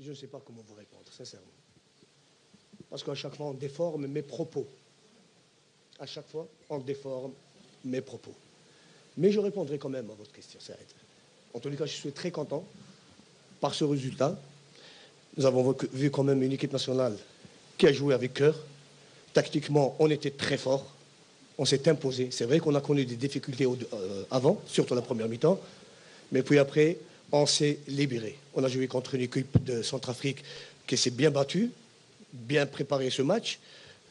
Je ne sais pas comment vous répondre, sincèrement. Parce qu'à chaque fois, on déforme mes propos. À chaque fois, on déforme mes propos. Mais je répondrai quand même à votre question, Saïd. En tous les cas, je suis très content par ce résultat. Nous avons vu quand même une équipe nationale qui a joué avec cœur. Tactiquement, on était très fort. On s'est imposé. C'est vrai qu'on a connu des difficultés avant, surtout la première mi-temps. Mais puis après, on s'est libéré. On a joué contre une équipe de Centrafrique qui s'est bien battue, bien préparé ce match.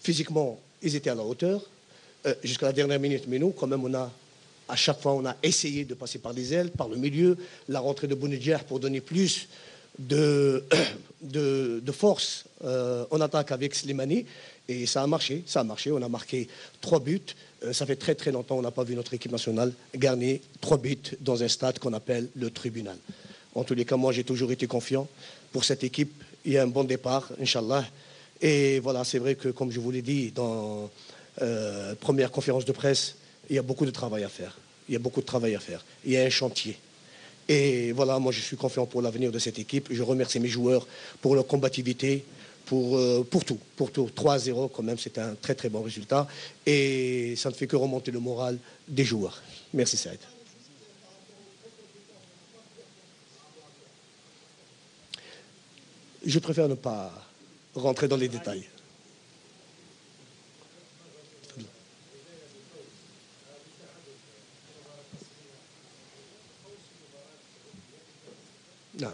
Physiquement, ils étaient à la hauteur. Jusqu'à la dernière minute, mais nous, quand même, à chaque fois, on a essayé de passer par les ailes, par le milieu, la rentrée de Bounedjah pour donner plus de force en attaque avec Slimani. Et ça a marché, On a marqué 3 buts. Ça fait très très longtemps, on n'a pas vu notre équipe nationale gagner 3 buts dans un stade qu'on appelle le tribunal. En tous les cas, moi, j'ai toujours été confiant pour cette équipe. Il y a un bon départ, Inch'Allah. Et voilà, c'est vrai que, comme je vous l'ai dit, dans première conférence de presse, il y a beaucoup de travail à faire. Il y a un chantier. Et voilà, moi je suis confiant pour l'avenir de cette équipe. Je remercie mes joueurs pour leur combativité, pour tout. 3-0 quand même, c'est un très très bon résultat. Et ça ne fait que remonter le moral des joueurs. Merci Saïd. Je préfère ne pas rentrer dans les détails. نعم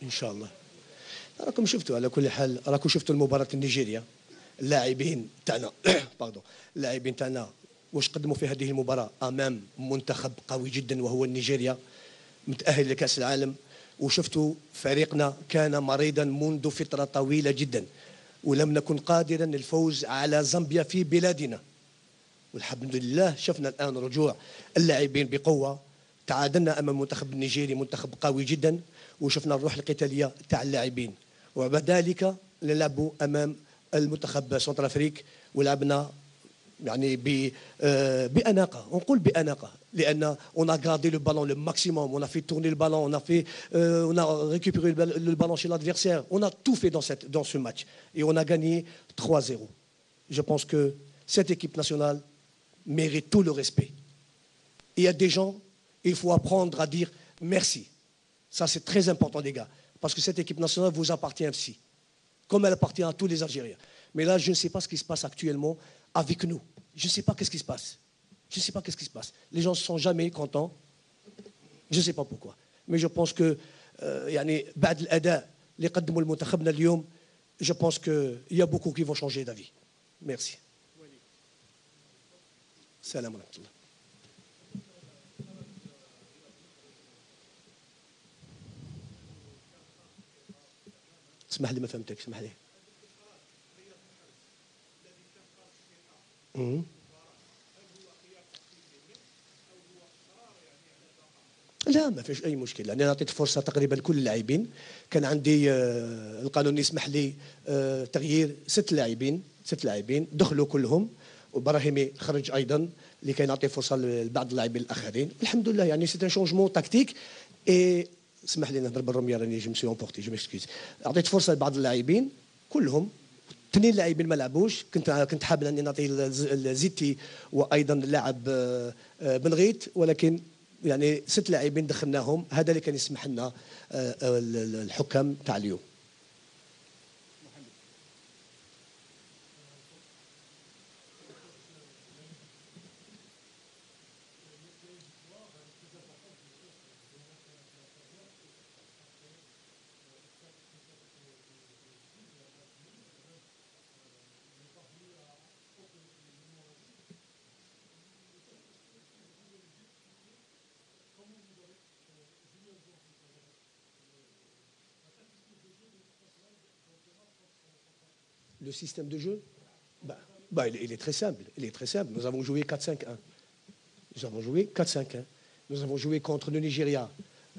ان شاء الله. راكم شفتوا على كل حال، راكم شفتوا المباراه النيجيريا، اللاعبين تاعنا باردون، اللاعبين تاعنا واش قدموا في هذه المباراه امام منتخب قوي جدا وهو نيجيريا متاهل لكاس العالم. وشفتوا فريقنا كان مريضا منذ فتره طويله جدا ولم نكن قادرا للفوز على زامبيا في بلادنا. والحمد لله شفنا الآن رجوع اللاعبين بقوة. تعادلنا أمام المنتخب النيجيري، منتخب قوي جدا، وشفنا الروح القتالية تاع اللاعبين. وبعد ذلك نلعبوا أمام المنتخب سنترافريك ولعبنا يعني بأناقة، نقول بأناقة لأن on a gardé le ballon le maximum, on a fait tourner le ballon, on a récupéré le ballon chez l'adversaire, on a tout fait dans ce match et on a gagné 3-0. Je pense que cette équipe nationale mérite tout le respect. Il y a des gens, il faut apprendre à dire merci. Ça, c'est très important, les gars. Parce que cette équipe nationale vous appartient aussi. Comme elle appartient à tous les Algériens. Mais là, je ne sais pas ce qui se passe actuellement avec nous. Je ne sais pas qu'est-ce qui se passe. Les gens ne sont jamais contents. Je ne sais pas pourquoi. Mais je pense que, بعد الأداء اللي قدموا المنتخبنا اليوم, je pense qu'il y a beaucoup qui vont changer d'avis. Merci. السلام ورحمة الله. اسمح لي ما فهمتك، اسمح لي. لا ما فيش اي مشكله، انا اعطيت فرصه تقريبا لكل اللاعبين. كان عندي القانون يسمح لي تغيير 6 لاعبين دخلوا كلهم، وبراهيمي خرج ايضا لكي نعطي فرصه لبعض اللاعبين الاخرين. الحمد لله يعني سي ان شونجمون تاكتيك. اي اسمح لي نهضر بالروميه راني جو مسي امبورتي جو ميكسكيز. اعطيت فرصه لبعض اللاعبين كلهم. 2 لاعبين ما لعبوش، كنت حابب اني نعطي زيتي وايضا اللاعب بن غيت، ولكن يعني 6 لاعبين دخلناهم. هذا اللي كان يسمح لنا الحكام تاع اليوم. Le système de jeu, il est très simple. Nous avons joué 4-5-1. Nous avons joué contre le Nigeria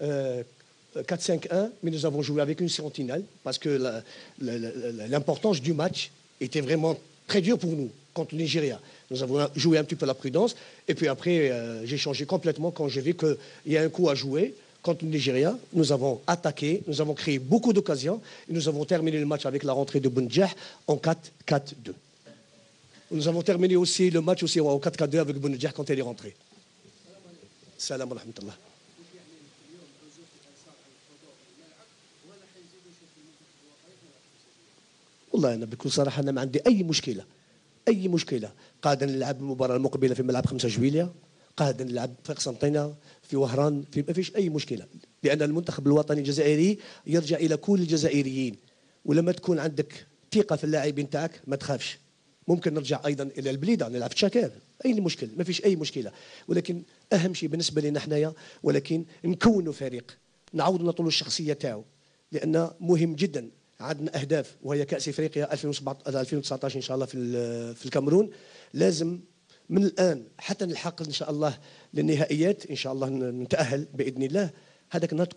4-5-1, mais nous avons joué avec une sentinelle parce que l'importance du match était vraiment très dure pour nous. contre le Nigeria. Nous avons joué un petit peu la prudence. Et puis après, j'ai changé complètement quand j'ai vu qu'il y a un coup à jouer. Contre le Nigeria, nous avons attaqué, nous avons créé beaucoup d'occasions. Et nous avons terminé le match avec la rentrée de Bounedjah en 4-4-2. Nous avons terminé aussi le match aussi en 4-4-2 avec Bounedjah quand elle est rentrée. Salam wa rahmatullah. والله أنا بكل صراحة أنا ما عندي أي مشكلة قاعدة نلعب المباراة المقبلة في ملعب 5 جويلية قاعدة نلعب في قسنطينة في وهران ما فيش أي مشكلة لأن المنتخب الوطني الجزائري يرجع إلى كل الجزائريين ولما تكون عندك ثقة في اللاعبين تاعك ما تخافش ممكن نرجع أيضا إلى البليدة نلعب في شاكير أي مشكل ما فيش أي مشكلة ولكن أهم شيء بالنسبة لنا حنايا ولكن نكونوا فريق نعاودوا نطولوا الشخصية تاعو لأن مهم جدا عندنا أهداف وهي كأس إفريقيا 2019 إن شاء الله في الكاميرون لازم من الآن حتى نلحق إن شاء الله للنهائيات إن شاء الله نتأهل بإذن الله هذاك النهار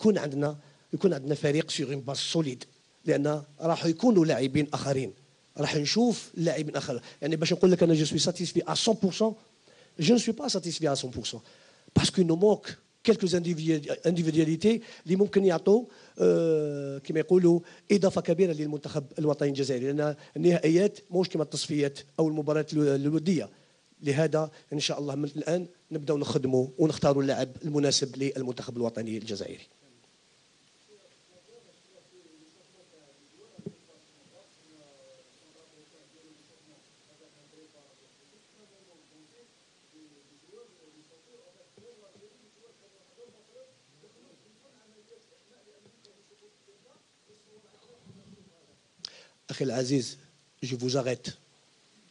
يكون عندنا فريق سور اون باز سوليد لأن راح يكونوا لاعبين آخرين راح نشوف لاعبين آخرين يعني باش نقول لك أنا جو سوي ساتيسفي à 100% je ne suis pas satisfait à 100% parce qu'il nous manque quelques individualités اللي ممكن يعطوا كما يقولوا اضافه كبيره للمنتخب الوطني الجزائري لان النهائيات مش كما التصفيات او المباريات الوديه لهذا ان شاء الله من الان نبداو نخدموا ونختاروا اللاعب المناسب للمنتخب الوطني الجزائري. أخي العزيز je vous arrête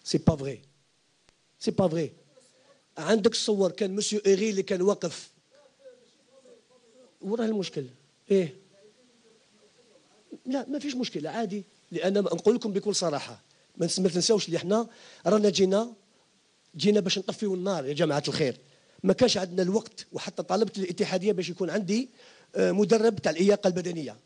c'est pas vrai عندك الصور كان مسيو إيري اللي كان واقف وراه المشكل ايه لا ما فيش مشكله عادي لان نقول لكم بكل صراحه ما تنساوش اللي احنا رانا جينا باش نطفيو النار يا جماعه الخير ما كانش عندنا الوقت وحتى طالبت الاتحاديه باش يكون عندي مدرب تاع اللياقه البدنيه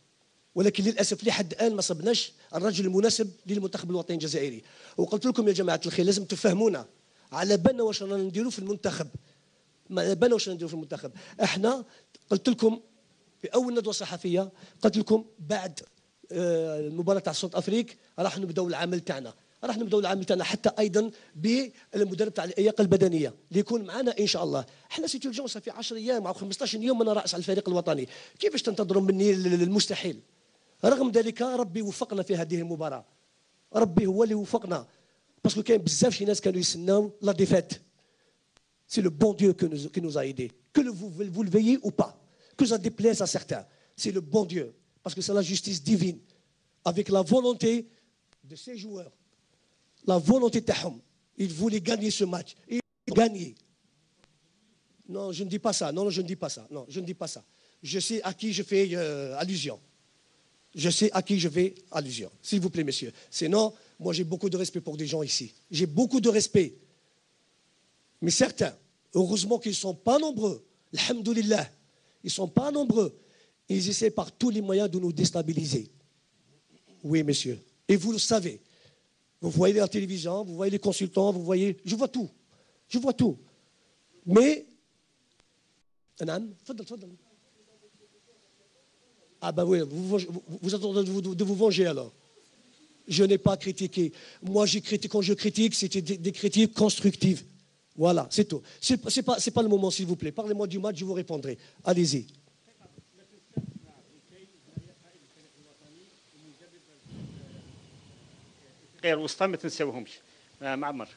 ولكن للاسف لحد الان ما صبناش الرجل المناسب للمنتخب الوطني الجزائري وقلت لكم يا جماعه الخير لازم تفهمونا على بالنا واش رانا نديروا في المنتخب ما بالنا واش نديروا في المنتخب احنا قلت لكم في اول ندوه صحفيه قلت لكم بعد المباراه تاع سونت افريك راح نبداو العمل تاعنا حتى ايضا بالمدرب تاع اللياقه البدنيه اللي يكون معنا ان شاء الله احنا سيتي الجونسه في 10 ايام او 15 يوم انا راس على الفريق الوطني كيفاش تنتظروا مني المستحيل رغم ذلك ربي وفقنا في هذه المباراه ربي هو اللي وفقنا باسكو كاين بزاف شي ناس كانوا يسناو لا ديفيت سي لو بون ديو qui nous a aidé que vous le veuillez ou pas que ça déplaise à certains c'est le bon Dieu parce que c'est la justice divine avec la volonté de ces joueurs la volonté تاعهم ils voulaient gagner ce match et gagner non je ne dis pas ça non je ne dis pas ça je sais à qui je fais allusion s'il vous plaît messieurs sinon moi j'ai beaucoup de respect pour des gens ici j'ai beaucoup de respect mais certains heureusement qu'ils ne sont pas nombreux alhamdoulilah ils ne sont pas nombreux ils essaient par tous les moyens de nous déstabiliser oui messieurs et vous le savez vous voyez la télévision vous voyez les consultants vous voyez je vois tout mais نعم تفضل ah ben oui vous attendez de vous venger alors je n'ai pas critiqué moi quand je critique c'était des critiques constructives voilà c'est tout c'est pas le moment s'il vous plaît parlez-moi du match je vous répondrai allez-y غير وسطى ما تنساوهمش معمر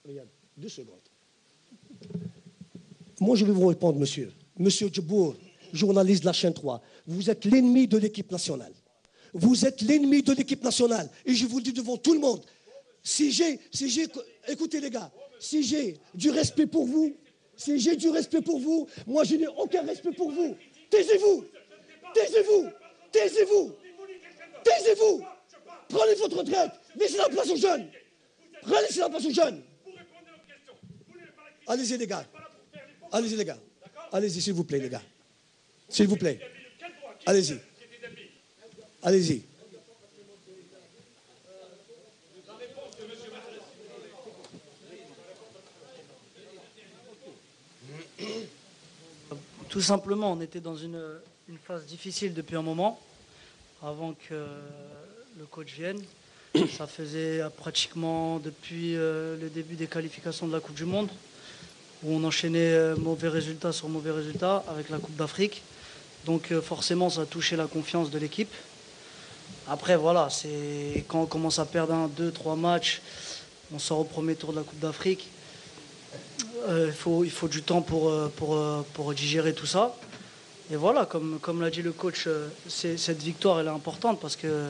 Regarde, 2 secondes. Moi, je vais vous répondre, monsieur. Monsieur Djibour, journaliste de la chaîne 3, vous êtes l'ennemi de l'équipe nationale. Vous êtes l'ennemi de l'équipe nationale. Et je vous le dis devant tout le monde. Écoutez les gars, si j'ai du respect pour vous, moi je n'ai aucun respect pour vous. Taisez-vous. Taisez-vous. Taisez-vous. Taisez-vous. Prenez votre retraite. Laissez la place aux jeunes. Laissez la place aux jeunes. Allez-y, les gars. Allez-y, les gars. Allez-y, s'il vous plaît, les gars. S'il vous plaît. Allez-y. Allez-y. Tout simplement, on était dans une phase difficile depuis un moment, avant que le coach vienne. Ça faisait pratiquement depuis le début des qualifications de la Coupe du Monde, où on enchaînait mauvais résultats sur mauvais résultats avec la Coupe d'Afrique. Donc forcément, ça a touché la confiance de l'équipe. Après, voilà, c'est quand on commence à perdre 1, 2, 3 matchs, on sort au premier tour de la Coupe d'Afrique. Il faut du temps pour digérer tout ça. Et voilà, comme l'a dit le coach, cette victoire elle est importante parce que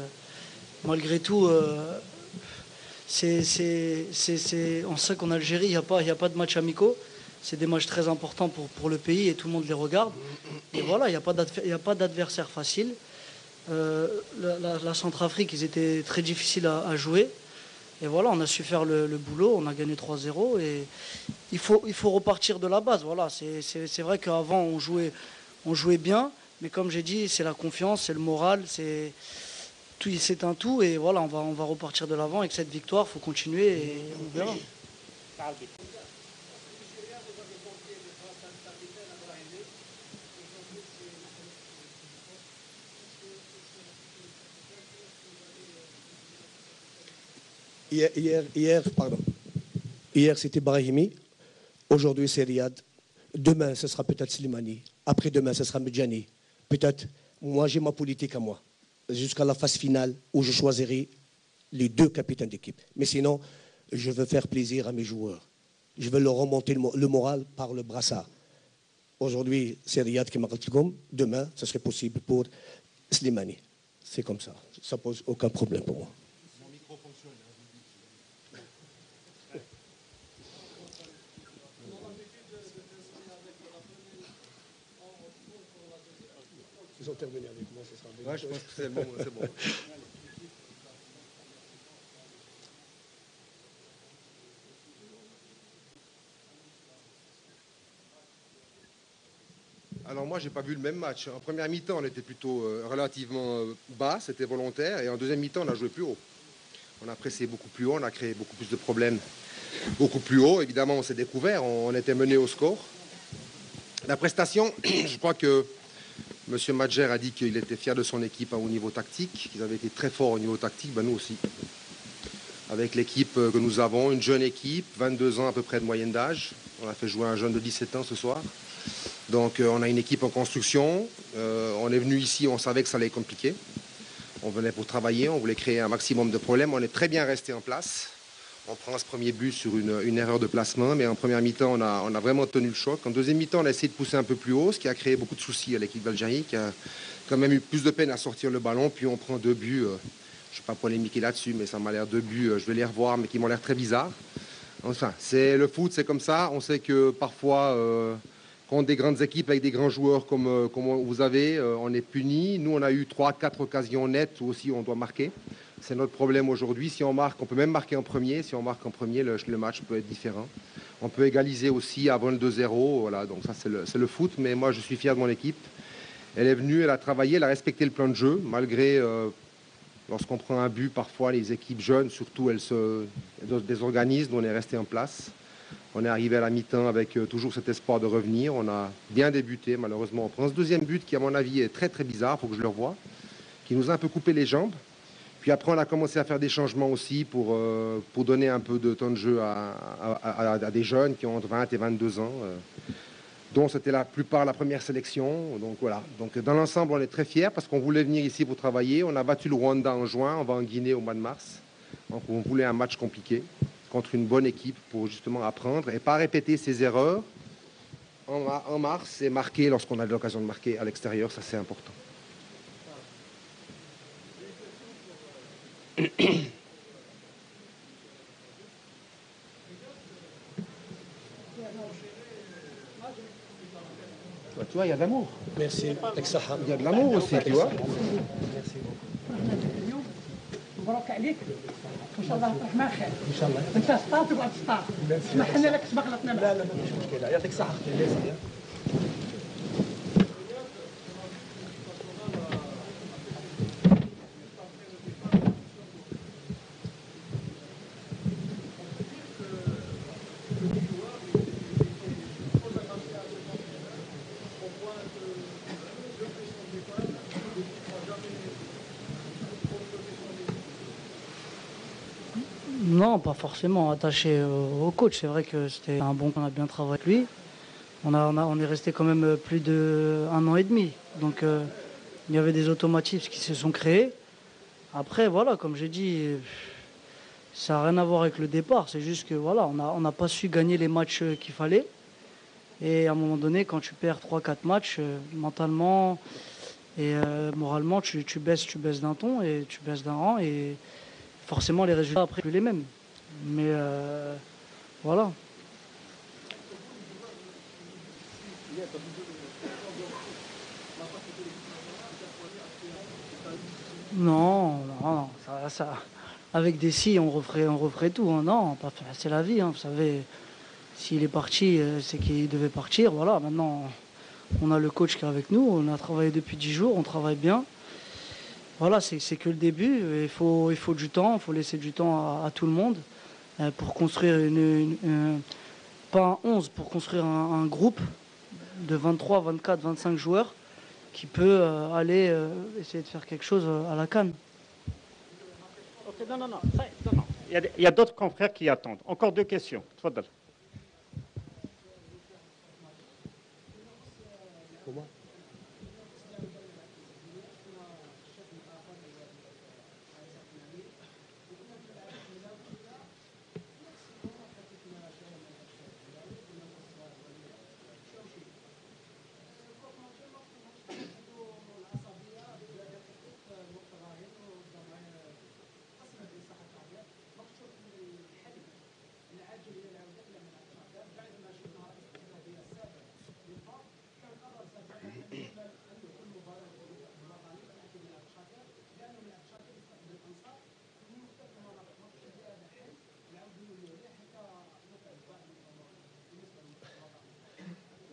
malgré tout, on sait qu'en Algérie, il n'y a pas de matchs amicaux. C'est des matchs très importants pour le pays et tout le monde les regarde. Et voilà, il n'y a pas d'adversaire facile. La Centrafrique, ils étaient très difficiles à jouer. Et voilà, on a su faire le boulot, on a gagné 3-0 et il faut repartir de la base. Voilà, c'est vrai qu'avant on jouait bien, mais comme j'ai dit, c'est la confiance, c'est le moral, c'est un tout et voilà, on va repartir de l'avant avec cette victoire, il faut continuer et on verra. Hier, c'était Brahimi. Aujourd'hui, c'est Riyad. Demain, ce sera peut-être Slimani. Après-demain, ce sera Medjani. Peut-être, moi, j'ai ma politique à moi. Jusqu'à la phase finale où je choisirai les 2 capitaines d'équipe. Mais sinon, je veux faire plaisir à mes joueurs. Je veux leur remonter le moral par le brassard. Aujourd'hui, c'est Riyad qui m'a dit comme. Demain, ce serait possible pour Slimani. C'est comme ça. Ça ne pose aucun problème pour moi. Ils ont terminé avec moi, ce sera bien. Ouais, je pense que c'est bon, c'est bon. Alors moi, j'ai pas vu le même match. En première mi-temps, on était plutôt relativement bas, c'était volontaire, et en deuxième mi-temps, on a joué plus haut. On a pressé beaucoup plus haut, on a créé beaucoup plus de problèmes beaucoup plus haut. Évidemment, on s'est découvert, on était mené au score. La prestation, je crois que M. Madjer a dit qu'il était fier de son équipe au niveau tactique, qu'ils avaient été très forts au niveau tactique, ben nous aussi. Avec l'équipe que nous avons, une jeune équipe, 22 ans à peu près de moyenne d'âge. On a fait jouer un jeune de 17 ans ce soir. Donc on a une équipe en construction. On est venu ici, on savait que ça allait être compliqué. On venait pour travailler, on voulait créer un maximum de problèmes. On est très bien resté en place. On prend ce premier but sur une erreur de placement, mais en première mi-temps, on a vraiment tenu le choc. En deuxième mi-temps, on a essayé de pousser un peu plus haut, ce qui a créé beaucoup de soucis à l'équipe d'Algérie, qui a quand même eu plus de peine à sortir le ballon. Puis on prend 2 buts, je ne vais pas polémiquer là-dessus, mais ça m'a l'air 2 buts, je vais les revoir, mais qui m'ont l'air très bizarres. Enfin, c'est le foot, c'est comme ça. On sait que parfois, contre des grandes équipes avec des grands joueurs comme vous avez, on est puni. Nous, on a eu 3-4 occasions nettes où aussi on doit marquer. C'est notre problème aujourd'hui. Si on marque, on peut même marquer en premier. Si on marque en premier, le match peut être différent. On peut égaliser aussi avant le 2-0. Voilà, donc ça, c'est le foot. Mais moi, je suis fier de mon équipe. Elle est venue, elle a travaillé, elle a respecté le plan de jeu. Malgré, lorsqu'on prend un but, parfois, les équipes jeunes, surtout, elles se désorganisent. Nous, on est resté en place. On est arrivé à la mi-temps avec toujours cet espoir de revenir. On a bien débuté. Malheureusement, on prend ce deuxième but qui, à mon avis, est très, très bizarre. Il faut que je le revoie. Qui nous a un peu coupé les jambes. Puis après, on a commencé à faire des changements aussi pour donner un peu de temps de jeu à des jeunes qui ont entre 20 et 22 ans, dont c'était la plupart la première sélection. Donc voilà. Donc dans l'ensemble, on est très fiers parce qu'on voulait venir ici pour travailler. On a battu le Rwanda en juin, on va en Guinée au mois de mars. Donc on voulait un match compliqué contre une bonne équipe pour justement apprendre et pas répéter ses erreurs en mars et marquer lorsqu'on a l'occasion de marquer à l'extérieur. Ça, c'est important. Tu vois, il y a de l'amour. Merci. Avec Saha. Il y a de l'amour aussi, tu vois. Merci beaucoup. مبروك عليك وان شاء الله الرحمن خير ان شاء الله انت سطات وبعد سطات سمح لنا لك سبق غلطنا لا لا مفيش مشكلة يعطيك الصحة أختي. Non, pas forcément attaché au coach. C'est vrai que c'était un bon, on a bien travaillé avec lui. On est resté quand même plus d'1 an et demi. Donc il y avait des automatismes qui se sont créés. Après, voilà, comme j'ai dit, ça n'a rien à voir avec le départ. C'est juste que voilà, on n'a pas su gagner les matchs qu'il fallait. Et à un moment donné, quand tu perds 3-4 matchs, mentalement et moralement, tu baisses d'un ton et tu baisses d'un rang. Et forcément, les résultats après, plus les mêmes. Mais voilà. Non, avec des si, on referait tout. Hein. Non, c'est la vie. Hein. Vous savez, s'il est parti, c'est qu'il devait partir. Voilà, maintenant, on a le coach qui est avec nous. On a travaillé depuis 10 jours, on travaille bien. Voilà, c'est que le début. Il faut du temps, il faut laisser du temps à tout le monde pour construire pas un 11, pour construire un groupe de 23, 24, 25 joueurs qui peut aller essayer de faire quelque chose à la CAN. Ok, non. Il y a d'autres confrères qui attendent. Encore 2 questions. Tfadal. Comment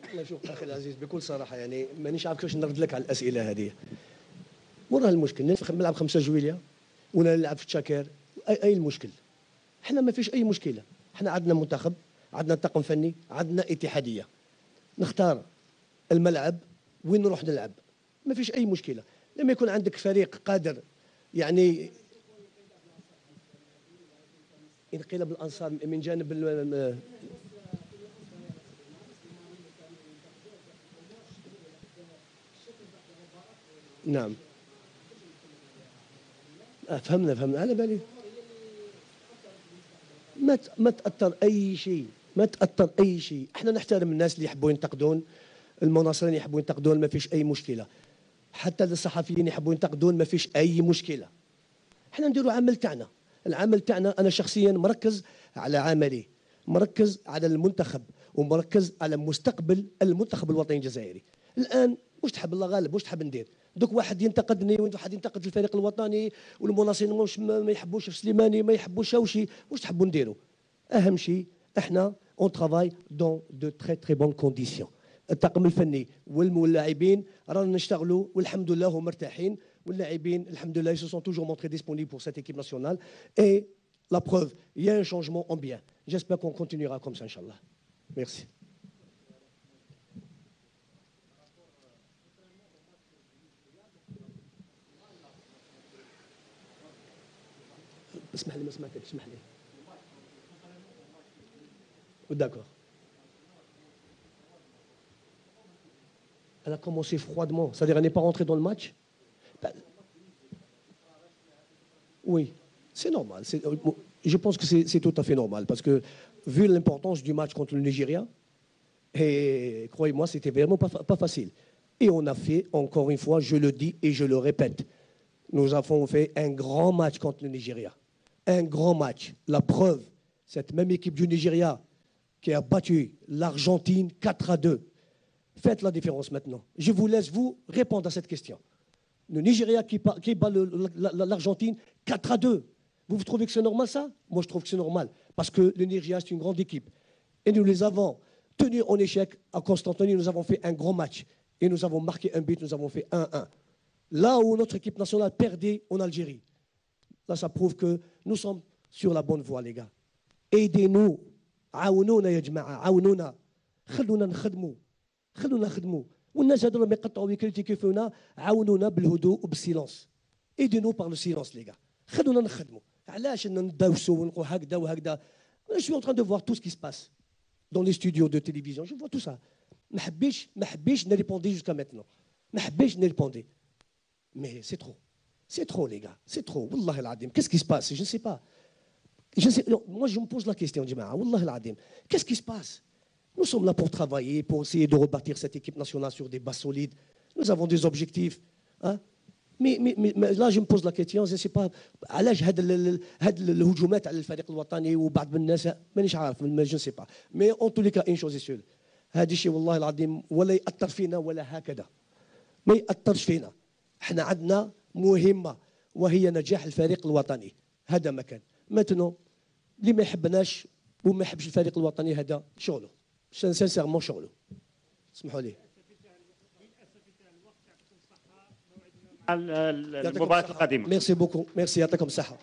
والله شوف اخي العزيز بكل صراحه يعني مانيش عارف كيفاش نرد لك على الاسئله هذه. وراها المشكل نلعب 5 جويليا ولا نلعب في تشاكير اي المشكل؟ احنا ما فيش اي مشكله، احنا عندنا منتخب، عندنا طاقم فني، عندنا اتحاديه. نختار الملعب وين نروح نلعب، ما فيش اي مشكله. لما يكون عندك فريق قادر يعني انقلاب الانصار من جانب نعم فهمنا على بالي. ما تاثر اي شيء، احنا نحترم الناس اللي يحبوا ينتقدون، المناصرين يحبوا ينتقدون، ما فيش اي مشكله. حتى الصحفيين يحبوا ينتقدون، ما فيش اي مشكله. احنا نديروا العمل تاعنا انا شخصيا مركز على عملي، مركز على المنتخب، ومركز على مستقبل المنتخب الوطني الجزائري. الان واش تحب الله غالب، واش تحب ندير؟ دوك واحد ينتقدني وواحد ينتقد الفريق الوطني، والمناصرين ما يحبوش في سليماني، ما يحبوش شاوشي، واش تحبوا نديروا؟ اهم شيء احنا اون ترافاي دون دو تري تري بون كونديسيون. الطاقم الفني واللاعبين رانا نشتغلوا والحمد لله هم مرتاحين، واللاعبين الحمد لله ils se sont toujours montrés disponibles pour cette équipe nationale et la preuve il y a un changement en bien. J'espère qu'on continuera comme ça inchallah. Merci. اسمح لي ما سمعتك، اسمح لي. D'accord. Elle a commencé froidement, c'est-à-dire elle n'est pas rentrée dans le match. Oui, c'est normal. Je pense que c'est tout à fait normal parce que vu l'importance du match contre le Nigeria, et croyez-moi, c'était vraiment pas facile. Et on a fait, encore une fois, je le dis et je le répète, nous avons fait un grand match contre le Nigeria. Un grand match. La preuve, cette même équipe du Nigeria qui a battu l'Argentine 4-2. Faites la différence maintenant. Je vous laisse vous répondre à cette question. Le Nigeria qui bat l'Argentine 4-2. Vous trouvez que c'est normal ça? Moi je trouve que c'est normal. Parce que le Nigeria c'est une grande équipe. Et nous les avons tenus en échec à Constantinople. Nous avons fait un grand match. Et nous avons marqué un but, nous avons fait 1-1. Là où notre équipe nationale perdait en Algérie. Là ça prouve que nous sommes sur la bonne voie les gars. Aidez-nous. عاونونا يا جماعة عاونونا. خلونا نخدموا. والناس هذول ما يقطعوا يكريتيكي فينا عاونونا بالهدوء وبالسيلونس. Aidez-nous par le silence les gars. خلونا نخدموا. علاش ندوسوا ونقول هكذا وهكذا. Je suis en train de voir tout ce qui se passe dans les studios de télévision. Je vois tout ça. ما حبيش نريبوندي jusqu'à maintenant. ما حبيش نريبوندي. Mais c'est trop. C'est trop les gars. C'est trop. والله العظيم. Qu'est-ce qui se passe? Je ne sais pas. Moi je me pose la question جماعة. والله العظيم. Qu'est-ce qui se passe? Nous sommes là pour travailler, pour essayer de rebâtir cette équipe nationale sur des bases solides. Nous avons des objectifs. Hein? Mais là, je me pose la question, je ne sais pas, علاش هاد الهجومات على الفريق الوطني وبعض الناس مانيش عارف je ne sais pas. Mais en tous les cas, une chose est sûre. هذا الشيء والله العظيم ولا يأثر فينا ولا هكذا. ما يأثرش فينا. احنا عندنا مهمة وهي نجاح الفريق الوطني. هذا ما كان. Maintenant, اللي ما يحبناش وما يحبش الفريق الوطني هذا شغله. سانسيرمون شغله. اسمحوا لي. المباراة القادمة. ميرسي بوكو. ميرسي يعطيكم الصحة.